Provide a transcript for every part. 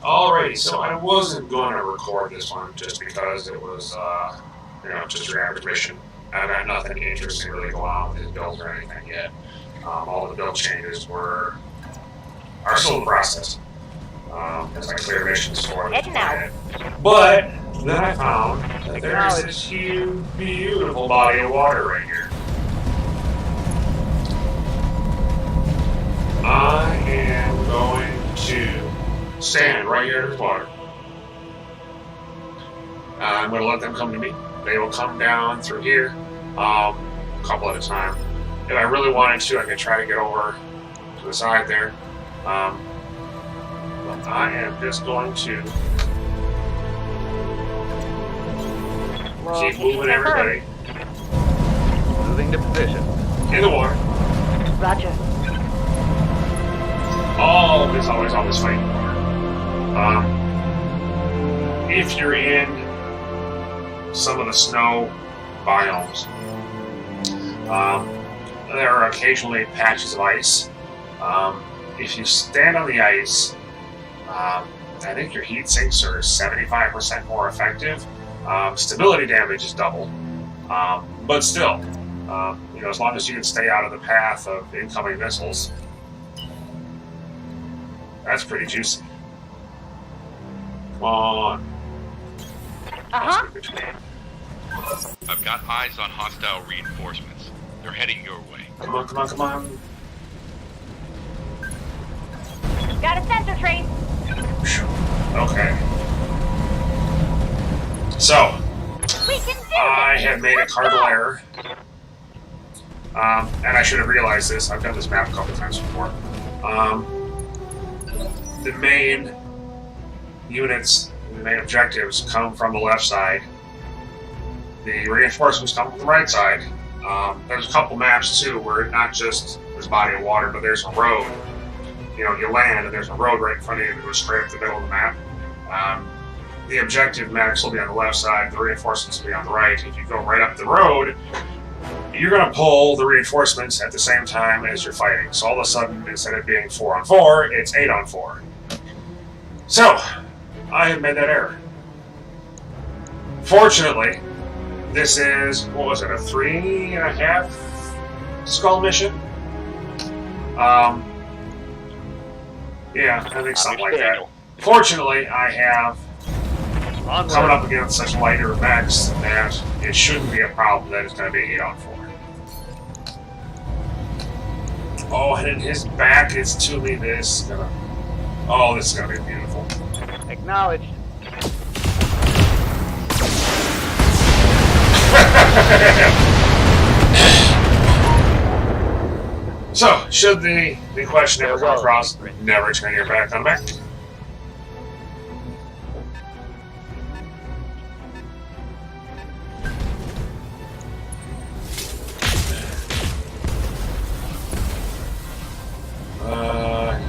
Alrighty, so I wasn't going to record this one just because it was, just your average mission. I got nothing interesting really going on with his build or anything yet. All the build changes are still in the process. As I clear missions for this planet. But then I found that there's this huge, beautiful body of water right here. I am going to stand right here in this water. I'm going to let them come to me. They will come down through here, a couple at a time. If I really wanted to, I could try to get over to the side there. But I am just going to keep moving everybody. Moving to position. In the water. Roger. Always fighting water. If you're in some of the snow biomes, there are occasionally patches of ice. If you stand on the ice, I think your heat sinks are 75% more effective. Stability damage is double, but still, as long as you can stay out of the path of incoming missiles, that's pretty juicy. Come on. I've got eyes on hostile reinforcements. They're heading your way. Come on. Got a sensor trace. Okay. So, We can do I this. had made a cardinal error. And I should have realized this. I've done this map a couple times before. The main units, the main objectives come from the left side. The reinforcements come from the right side. There's a couple maps too where not just there's a body of water, but there's a road. You land and there's a road right in front of you that goes straight up the middle of the map. The objective maps will be on the left side, the reinforcements will be on the right. If you go right up the road, you're going to pull the reinforcements at the same time as you're fighting. So all of a sudden, instead of being 4-on-4, it's 8-on-4. So, I have made that error. Fortunately, this is, a 3.5 skull mission? Yeah, I think something like that. Fortunately, I have coming up against such lighter mechs that it shouldn't be a problem that it's going to be 8-on-4. Oh, and in his back is to me this. Oh, this is going to be beautiful. Acknowledged. So, should the question ever come across, never turn your back on a mech.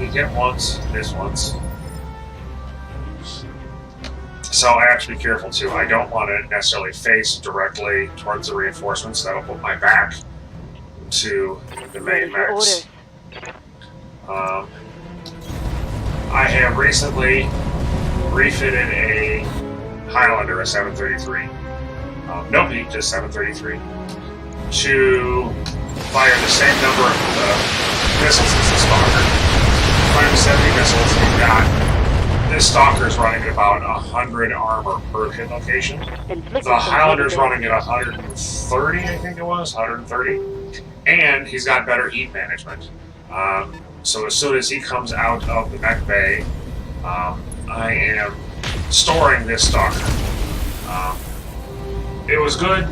You hit once, miss once. So I have to be careful too. I don't want to necessarily face directly towards the reinforcements. That'll put my back to the main mechs. I have recently refitted a Highlander, a 733. No peak, just 733. To fire the same number of missiles as the Stalker. Firing 70 missiles, you've got this Stalker's running at about 100 armor per hit location. The Highlander's running at 130, I think it was, 130. And he's got better heat management. So as soon as he comes out of the mech bay, I am storing this Stalker. It was good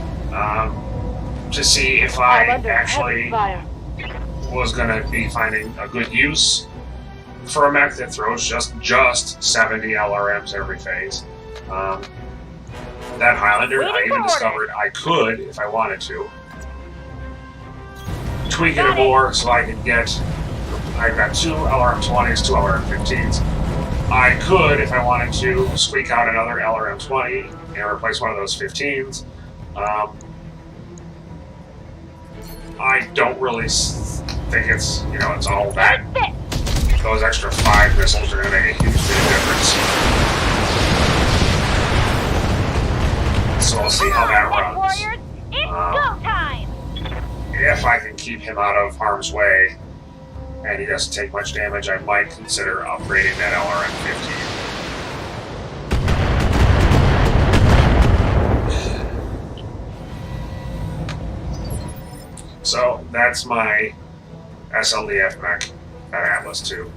to see if I actually was going to be finding a good use for a mech that throws just 70 LRMs every phase. That Highlander, I even discovered I could, if I wanted to, tweak it more so I could get. I've got 2 LRM-20s, 2 LRM-15s. I could, if I wanted to, squeak out another LRM-20 and replace one of those 15s. I don't really think it's all that. Those extra 5 missiles are going to make a huge bit of difference. see how that Mech runs. warriors, it's go time! If I can keep him out of harm's way and he doesn't take much damage, I might consider upgrading that LRM-15. So that's my SLDF mech at Atlas 2.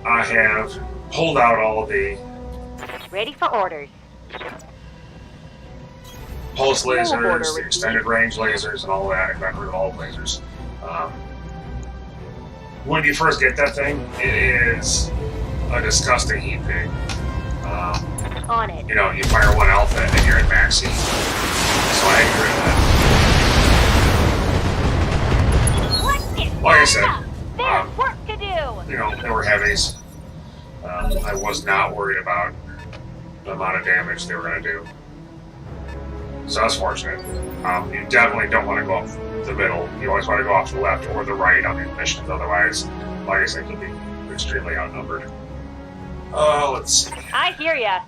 I have pulled out all the Ready for orders. pulse order, lasers, the Ricky. extended range lasers, and all that. I've gotten rid of all the lasers. When you first get that thing, it is a disgusting heat pig. On it. You know, you fire one alpha and you're at max heat. So I agree with that. Let's get Like I started said, up. There's work to do. You know, they were heavies. I was not worried about the amount of damage they were going to do. So that's fortunate. You definitely don't want to go up the middle. You always want to go off to the left or the right on these missions. Otherwise, like I said, you'll be extremely outnumbered. Let's see. I hear ya.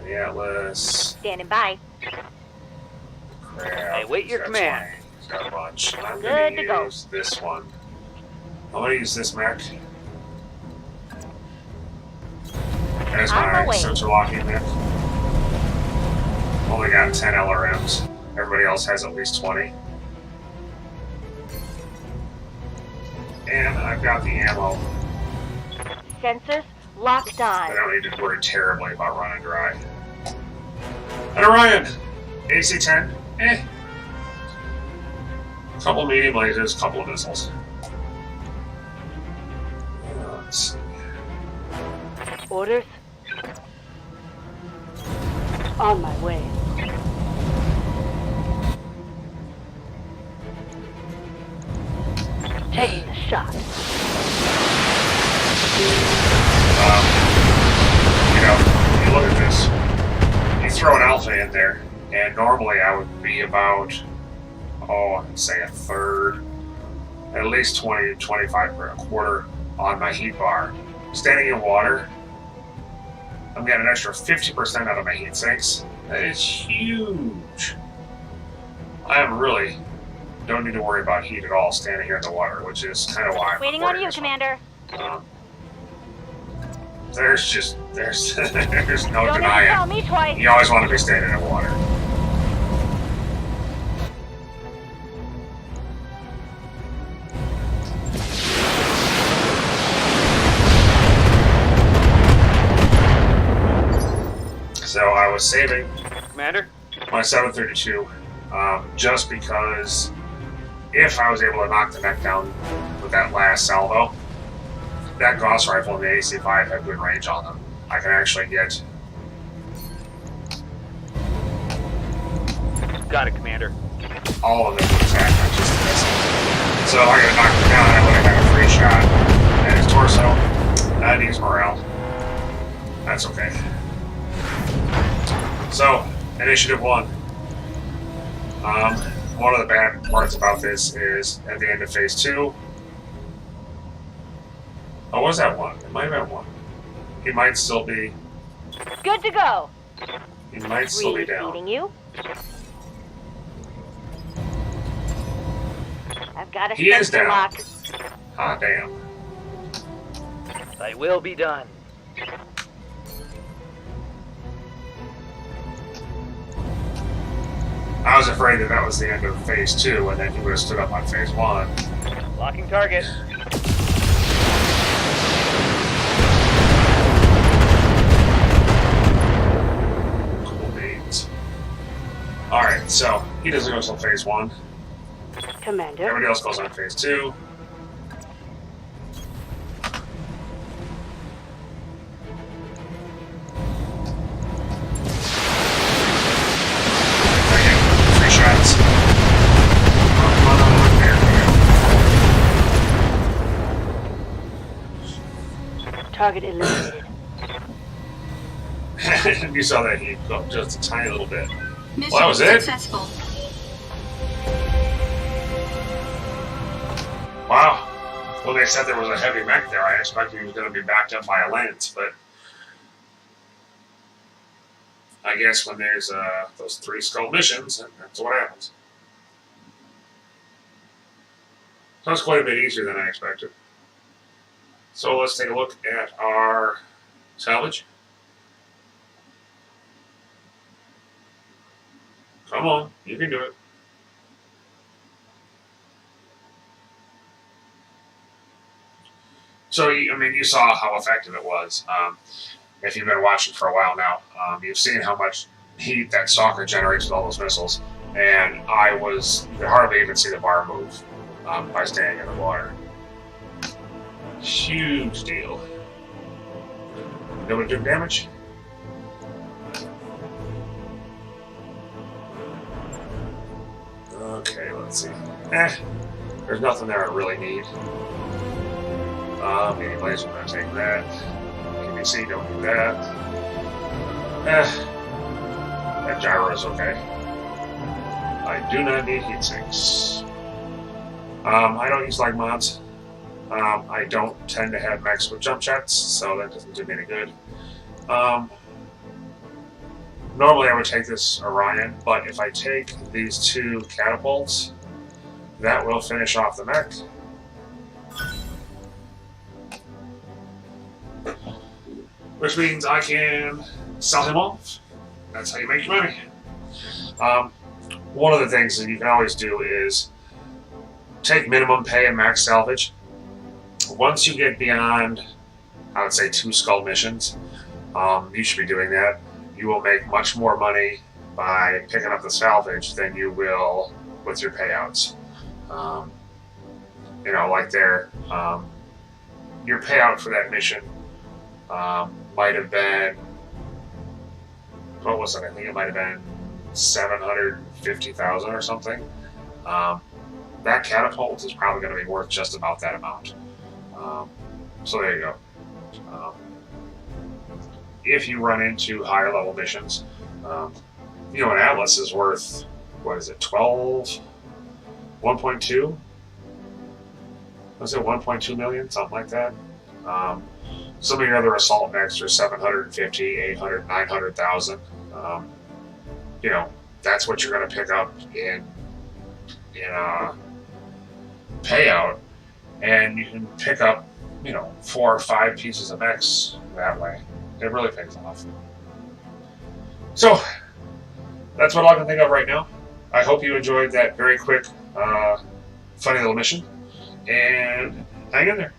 The Atlas. Standing by. I Crap. wait your That's command. fine. He's got a bunch. I'm Good going to to go. use this one. I'm going to use this mech as On my my way. sensor locking mech. Only got 10 LRMs. Everybody else has at least 20. And I've got the ammo. Sensors locked I on. don't need to worry terribly about running dry. And Orion! AC-10. Couple medium lasers, couple of missiles. Let's see. Orders? On my way. Taking the shot. You know, you look at this. You throw an alpha in there, and normally I would be about, I'd say a third, at least 20, 25 per quarter on my heat bar. Standing in water, I'm getting an extra 50% out of my heat sinks. That is huge. I really don't need to worry about heat at all standing here in the water, which is kind of why I'm Waiting on recording you, this one. Commander. There's no Don't ever tell denying. me twice. You always want to be standing in water. So I was saving Commander? my 732 just because if I was able to knock the mech down with that last salvo, that Gauss rifle and the AC-5 have good range on them. I can actually get Got it, Commander. all of them to attack, not just this. So I gotta knock him down, I would have had a free shot. And his torso, that needs morale. That's okay. So, Initiative 1. One of the bad parts about this is at the end of Phase 2. Oh, was that 1? It might have been 1. He might still be. Good to go. He might still be down. Repeating you. I've got a He is sensor down. lock. Ah, damn. I will be done. I was afraid that was the end of Phase 2, and then he would have stood up on Phase 1. Locking target. Cool beans. Alright, so he doesn't go until Phase 1. Commander. Everybody else goes on Phase 2. Again, 3 shots. There Target eliminated. we go. You saw that heat go up just a tiny little bit. Mission Well, that was it? successful. Wow. when they said there was a heavy mech there, I expected he was going to be backed up by a lance, but I guess when there's those 3 skull missions, that's what happens. So it's quite a bit easier than I expected. So let's take a look at our salvage. Come on, you can do it. So, I mean, you saw how effective it was. If you've been watching for a while now, you've seen how much heat that Stalker generates with all those missiles. And you could hardly even see the bar move by staying in the water. Huge deal. Nobody took damage? Okay, let's see. There's nothing there I really need. Maybe place, I'm going to take that. PVC, don't do that. That gyro is okay. I do not need heat sinks. I don't use lag mods. I don't tend to have mechs with jump jets, so that doesn't do me any good. Normally I would take this Orion, but if I take these 2 catapults, that will finish off the mech. Which means I can sell him off. That's how you make your money. One of the things that you can always do is take minimum pay and max salvage. Once you get beyond, I would say 2 skull missions, you should be doing that. You will make much more money by picking up the salvage than you will with your payouts. You know, like your payout for that mission might have been, what was it? I think it might have been 750,000 or something. That catapult is probably going to be worth just about that amount. So there you go. If you run into higher level missions, you know, an Atlas is worth, what is it, 1.2? Was it 1.2 million? Something like that. Some of your other assault mechs are 750, 800, 900,000. You know, that's what you're going to pick up in a payout, and you can pick up, you know, 4 or 5 pieces of mechs that way. It really pays off. So, that's what I can think of right now. I hope you enjoyed that very quick, funny little mission, and hang in there.